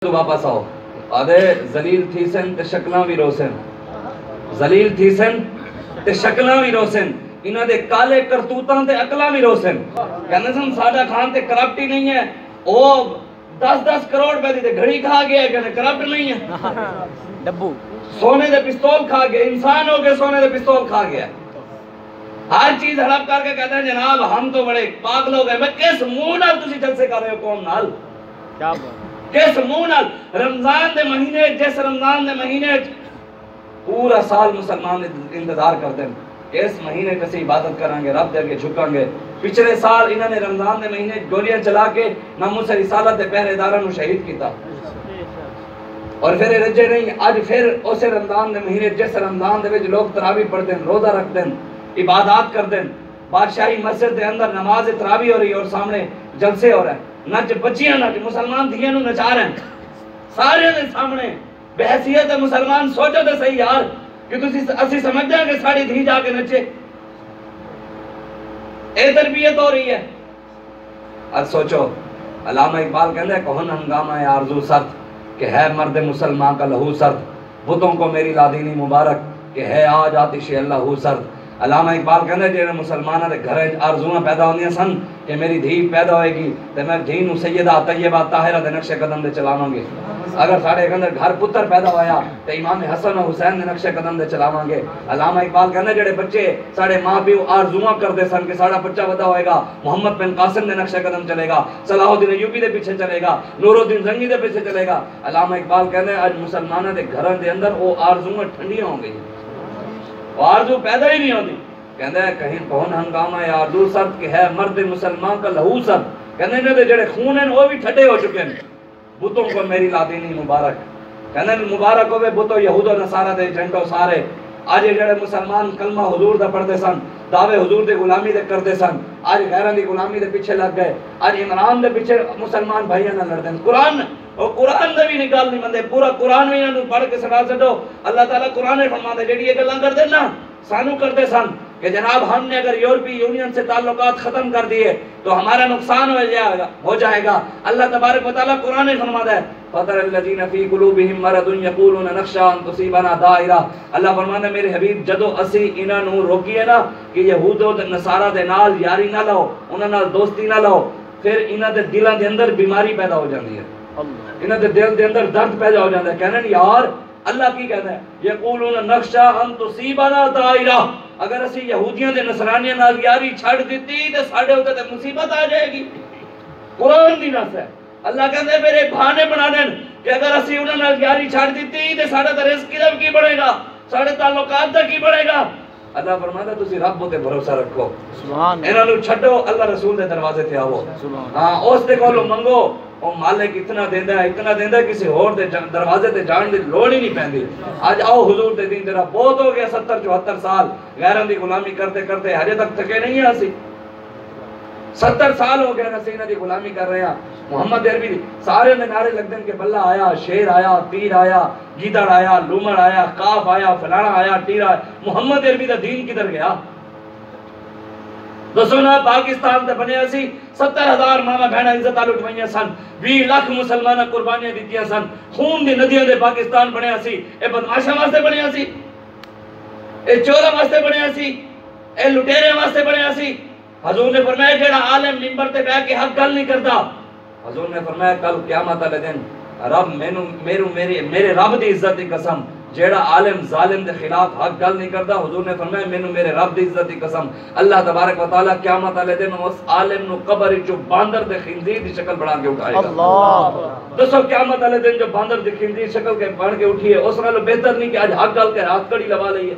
تو واپس آؤ آدھے زلیل تھی سن تے شکلاں بھی روسن زلیل تھی سن تے شکلاں بھی روسن انہاں دے کالے کرتوتاں تے عقلاں بھی روسن کہنے سن ساڈا خان تے کرپٹ ہی نہیں ہے او 10-10 کروڑ روپے دی گھڑی کھا گیا ہے کہنے کرپٹ نہیں ہے ڈبو سونے دے پستول کھا گیا انسان ہو کے سونے دے پستول کھا گیا ہر چیز ہڑپ کر کے کہتے ہیں جناب ہم تو بڑے پاک لوگ ہیں میں کس منہ نال تسی جلسے کر رہے ہو قوم نال کیا بات کس منہ نال رمضان دے مہینے جس رمضان دے مہینے پورا سال مسلمان انتظار کرتے ہیں اس مہینے کسی عبادت کریں گے رب دے کے جھکیں گے پچھلے سال انہوں نے رمضان دے مہینے گولیاں چلا کے ناموس رسالت دے پہرے داراں نو شہید کیتا اور پھر رجے نہیں آج پھر اسے رمضان دے مہینے جس رمضان دے وچ لوگ تراویح پڑھتے ہیں روزہ رکھتے ہیں عبادات کرتے ہیں بادشاہی مسجد دے اندر نماز تراویح ہو رہی اور سامنے جلسے ہو رہے ہیں نچ بچیاں نچ مسلمان دھیاں نو نچا رہے ہیں سارے دے سامنے بحیثیت مسلمان سوچو تے صحیح یار کہ تسی اسی سمجھ جائیں کہ ساڑی دھی جا کے نچے اے تربیت ہو رہی ہے اب سوچو علامہ اقبال کہتے ہیں کون ہنگامہ آرزو سرد کہ ہے مرد مسلمان کا لہو سرد بتوں کو میری لادینی مبارک کہ ہے آج آتش اللہ سرد علامہ اقبال کہتے ہیں جنہیں مسلمانہ دے گھر آرزویں پیدا ہوندیاں سن کہ میری دھی پیدا ہوئے گی تو میں دھی نو سیدہ طیبہ طاہرہ دے نقش قدم دے چلاواں گے اگر ساڑے اندر گھر پتر پیدا ہویا تو امام حسن و حسین دے نقش قدم دے چلاواں گے علامہ اقبال کہتے ہیں جڑے بچے ساڑے ماں پیو آرزویں کردے سن کہ ساڑا بچہ ودا ہوئے گا محمد بن قاسم دے نقش قدم چلے گا صلاح الدین ایوبی دے پیچھے چلے گا نور الدین زنگی دے پیچھے چلے گا علامہ اقبال کہتے ہیں آج مسلمانہ دے گھروں دے اندر وہ آرزویں ٹھنڈیاں ہوں گئی آرزو پیدا ہی نہیں ہوتی کہندے ہیں کہیں کون ہنگامہ آرزو سرد کہ ہے مرد مسلمان کا لہو سرد کہندے ہیں جڑے خون ہیں وہ بھی ٹھڈے ہو چکے ہیں بتوں کو میری لادینی مبارک کہندے ہیں مبارک ہوئے بتوں یہود و نصارہ دے جنٹوں سارے آج جڑے مسلمان کلمہ حضور دا پڑھتے سن دعوے حضور دے غلامی دے کرتے سن آج غیران دی غلامی دے پیچھے لگ گئے آج عمران دے پیچھے مسلمان بھائیاں نہ لڑتے ہیں قرآن اور قرآن دے بھی نکال نہیں مندے پورا قرآن بھی انہوں پڑھ کے سنا سٹو اللہ تعالیٰ قرآن نے فرما دے جڑی یہ گلاں کر دے نا سانو کرتے سن کہ جناب ہم نے اگر یورپی یونین سے تعلقات ختم کر دیے تو ہمارا نقصان ہو جائے گا اللہ تبارک و تعالیٰ قرآن نے فرما دے فَتَرَ الَّذِينَ فِي قُلُوبِهِمْ مَرَضٌ يَقُولُونَ نَخْشَىٰ أَن تُصِيبَنَا دَائِرَةٌ اللہ فرماتا ہے میرے حبیب جدو اسی انہاں نو روکیے نا کہ یہود و نصارہ دے نال یاری نہ لاؤ انہاں نال دوستی نہ لاؤ پھر انہاں دے دلاں دے اندر بیماری پیدا ہو جاندی ہے انہاں دے دل دے اندر درد پیدا ہو جاندا ہے کہنے یار اللہ کی کہتا ہے یقولون نخشا ان تصیبنا دائرہ اگر اسی یہودیاں دے نصرانیاں نال یاری چھڑ دیتی تے ساڈے اوتے تے مصیبت آ جائے گی قرآن دی نص ہے اللہ کہتا ہے میرے بہانے بنا دین کہ اگر اسی انہاں نال یاری چھڑ دیتی تے ساڈا تے رزق کی بڑھے گا ساڈے تعلقات دا کی بڑھے گا اللہ فرماتا ہے تسی رب تے بھروسہ رکھو سبحان انہاں نو چھڈو اللہ رسول دے دروازے تے آو ہاں اس دے کولوں منگو او مالک اتنا دیندا ہے کسی اور دے دروازے تے جان دی لوڑ ہی نہیں پیندی آج آؤ حضور دے دین تیرا بہت ہو گیا 70-74 سال غیراں دی غلامی کرتے کرتے ہجے تک تھکے نہیں ہیں اسی 70 سال ہو گیا نسینہ دی غلامی کر رہے ہیں محمد عربی دی سارے نے نعرے لگ دیں کہ بلہ آیا شیر آیا تیر آیا گیدڑ آیا لومڑ آیا کاف آیا فلانا آیا ٹیر آیا محمد عربی دا دین کدھر گیا دسونا پاکستان تے بنیا سی 70,000 ماما بہنا عزت آل اٹھوائیاں سن 20 لاکھ مسلمانہ قربانیاں دیتیاں سن خون دی ندیاں دے پاکستان بنیا سی اے بدماشاں واسطے بنیا سی اے چوراں واسطے بنیا سی اے لٹیرے واسطے بنیا سی حضور نے فرمایا جڑا عالم منبر تے بیٹھ کے حق گل نہیں کرتا حضور نے فرمایا کل قیامت والے دن رب میرے رب دی عزت دی قسم جیڑا عالم ظالم دے خلاف حق گل نہیں کرتا حضور نے فرمایا مینوں میرے رب دی عزت دی قسم اللہ تبارک و تعالی قیامت والے دن اس عالم نو قبر وچوں باندر دے خنزیر دی شکل بنا کے اٹھائے گا اللہ دسو قیامت والے دن جو باندر دی خنزیر شکل کے بن کے اٹھی ہے اس نالوں بہتر نہیں کہ آج حق گل کے ہاتھ کڑی لوا لئیے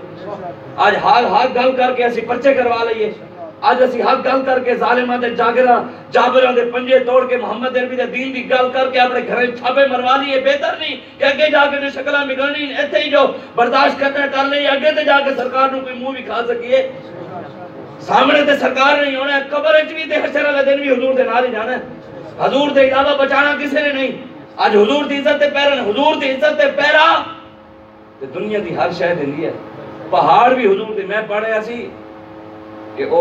آج حق گل کر کے اسی پرچے کروا لئیے آج اسی حق گل کر کے ظالماں دے جابراں دے پنجے توڑ کے محمد عربی دے دین دی گل کر کے اپنے گھریں چھاپے مروا لیے بہتر نہیں کہ اگے جا کے شکلاں بگڑنی ایتھے ہی جو برداشت کرنا کر لیں اگے تے جا کے سرکار نو کوئی منہ بھی کھا سکیے سامنے تے سرکار نہیں ہونا قبر وچ بھی تے حشر والے دن بھی حضور دے نال ہی جانا ہے حضور دے علاوہ بچانا کسی نے نہیں آج حضور دی عزت تے پیرا حضور دی عزت تے پیرا تے دنیا دی ہر شے دندی ہے پہاڑ بھی حضور دے میں پڑھیا سی کہ او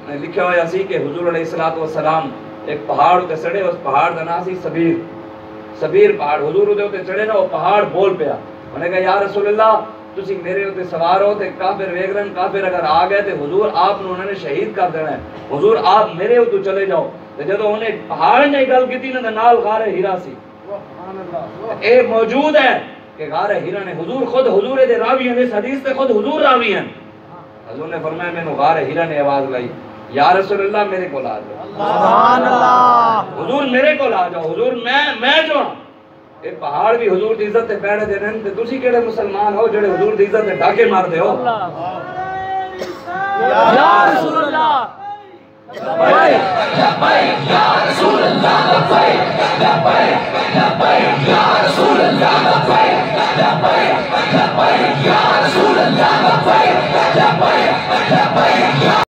لکھا ہوا سی کہ حضور علیہ السلام ایک پہاڑ تے سڑے اس پہاڑ دا نام سی سبیر سبیر پہاڑ حضور دے ہوتے چڑھے نا وہ پہاڑ بول پیا انہیں کہا یا رسول اللہ تسی میرے ہوتے سوار ہو تے کافر ویگ رہن کافر اگر آ گئے تے حضور آپ نے انہوں نے شہید کر دینا ہے حضور آپ میرے ہوتے چلے جاؤ تے جدو انہیں پہاڑ نے گل کی تھی نا نال غار ہیرا سی اے موجود ہے کہ غار ہیرا نے حضور خود حضور دے راوی ہیں اس حدیث سے خود حضور راوی ہیں حضور نے فرمایا میں نے غار ہیرا نے آواز لائی یا رسول اللہ میرے کو لا جاؤ سبحان اللہ حضور میرے کو لا جاؤ حضور میں جو ہوں اے پہاڑ بھی حضور دی عزت تے پیڑے دے رہن تے تسی کیڑے مسلمان ہو جڑے حضور دی عزت تے ڈاکے مار دے ہو یا رسول اللہ لبیک لبیک یا رسول اللہ لبیک لبیک لبیک یا رسول اللہ لبیک